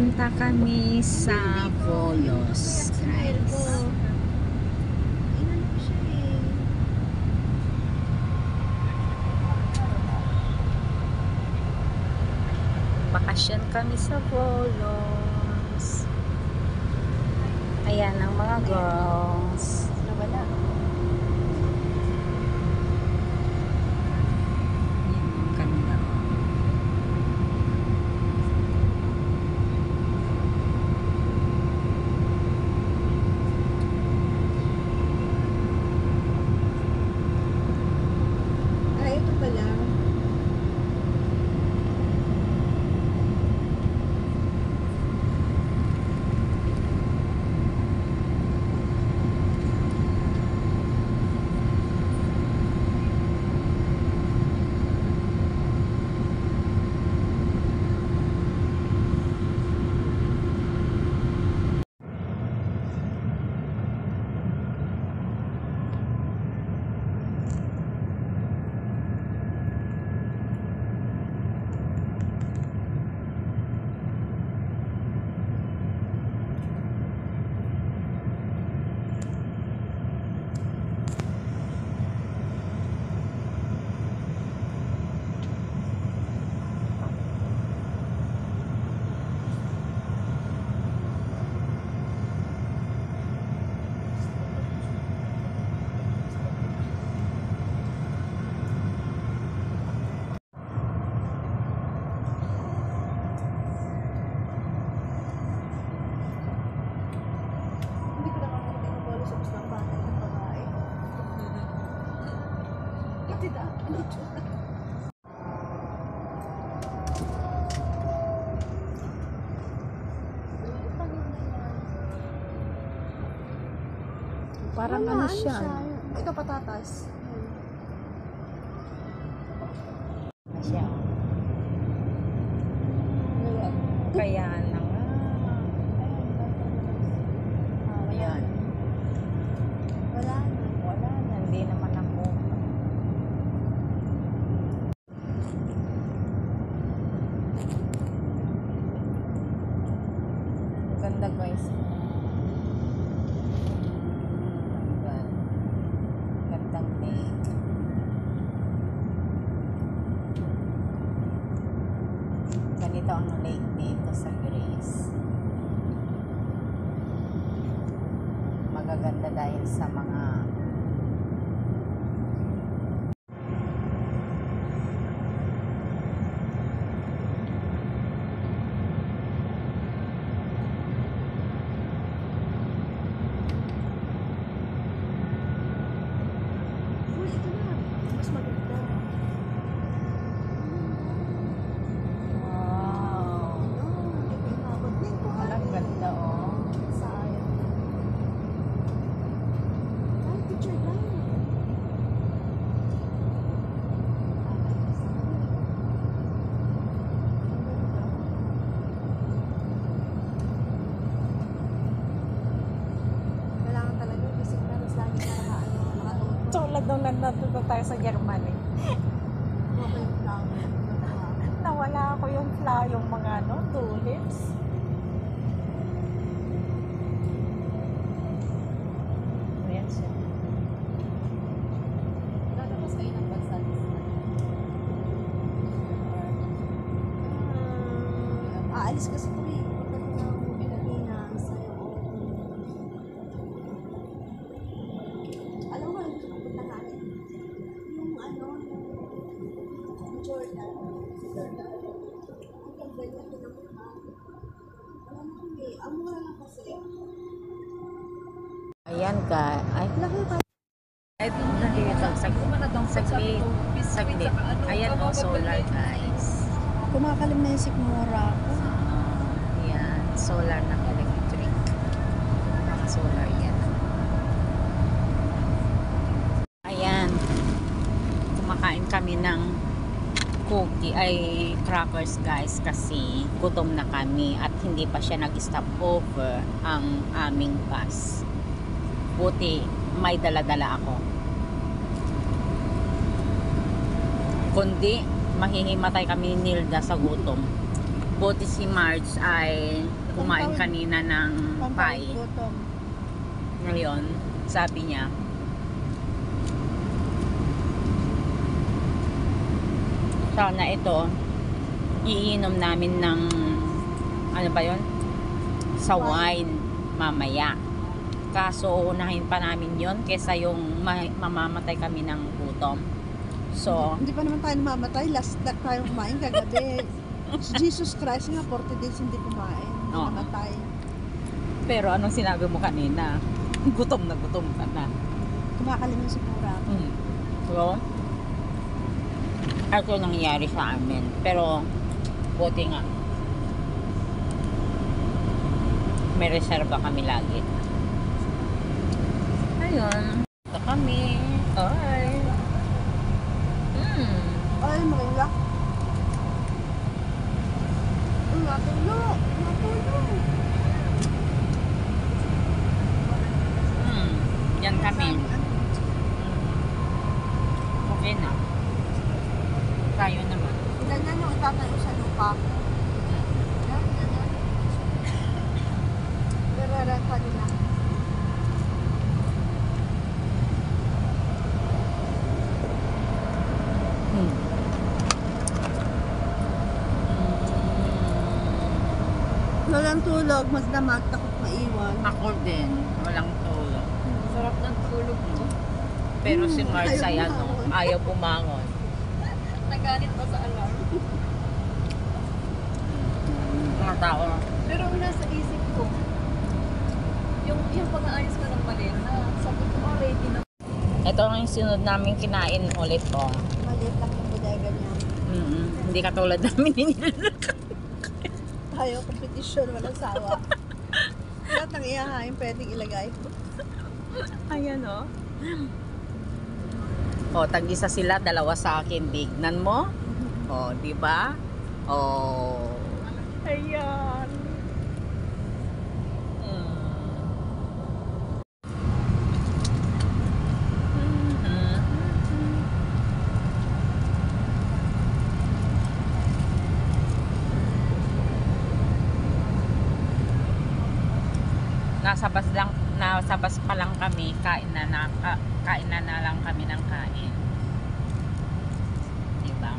Punta kami sa Volos, guys. Bakasyon kami sa Volos. Ayan ang mga girls. Nawala. Parang ano siya? Ito patatas. Siya. Kaya na nga. Ayan. Wala na. Wala na. Hindi naman ako. Ganda guys. Gandang lake. Ganito ang lake dito sa Greece. Magaganda dahil sa mga tulad nung nandito tayo sa Germany. Nawala ako yung yung mga ano, tulips. Ayan siya. Lalabas kayo ng Gonzales. Aalis kasi kami. Ayan ka. Ay, ito nakikita. Saglit. Ayan o, solar guys. Kumakalim na yung sikmura. Ayan, solar ng electric. Mga solar yan. Ayan. Kumakain kami ng cookie ay crackers guys kasi gutom na kami at hindi pa siya nag-stop over ang aming bus. Buti may dala-dala ako. Kundi mahihimatay kami ni Nilda sa gutom. Buti si Marge ay kumain kanina ng Pampawid pie. gutom. Ngayon, sabi niya, sana ito, iinom namin ng, ano ba yon, sa wine mamaya. Kaso, unahin pa namin yon kesa yung mamamatay kami ng gutom. So, Hindi pa naman tayo namamatay. Last na tayo kumain kagabi. Si Jesus Christ nga, 40 days hindi kumain. Hindi Oo. namatay. pero anong sinabi mo kanina? Gutom na gutom ka na. Kumakalimang si Mura. So, ito nangyari sa amin. Pero, buti nga. May reserva kami lagi. Ayun. Ito kami. Ay. Ay, makila. Natulog. Natulog. Yan kami. Okay na. Tayo naman. Ganyan yung itatayo sa lupa. Yan, ganyan. Nirerenta nila. Walang tulog, magdamag, takot maiwan. Ako din. Walang tulog. Sarap ng tulog mo. Pero si Mark Ayaw ay ano, bumangon. ayaw pumangon. Nagalit pa sa alarm. Mga tao. Pero ang nasa isip ko, yung pag-aayos ko ng maleta, sabi ko, ready na. Ito ang yung sunod namin kinain ulit ko. Maliit lang yung bodega niya. Hindi katulad namin ninila. Tayo, kompetisyon, walang sawa. Lahat ng iyahain pwedeng ilagay. Ayan o. O, tag-isa sila, dalawa sa akin. Tignan mo. O, di ba? O. Ayan. Nasa bus pa lang kami, kain na lang kami ng kain. Diba?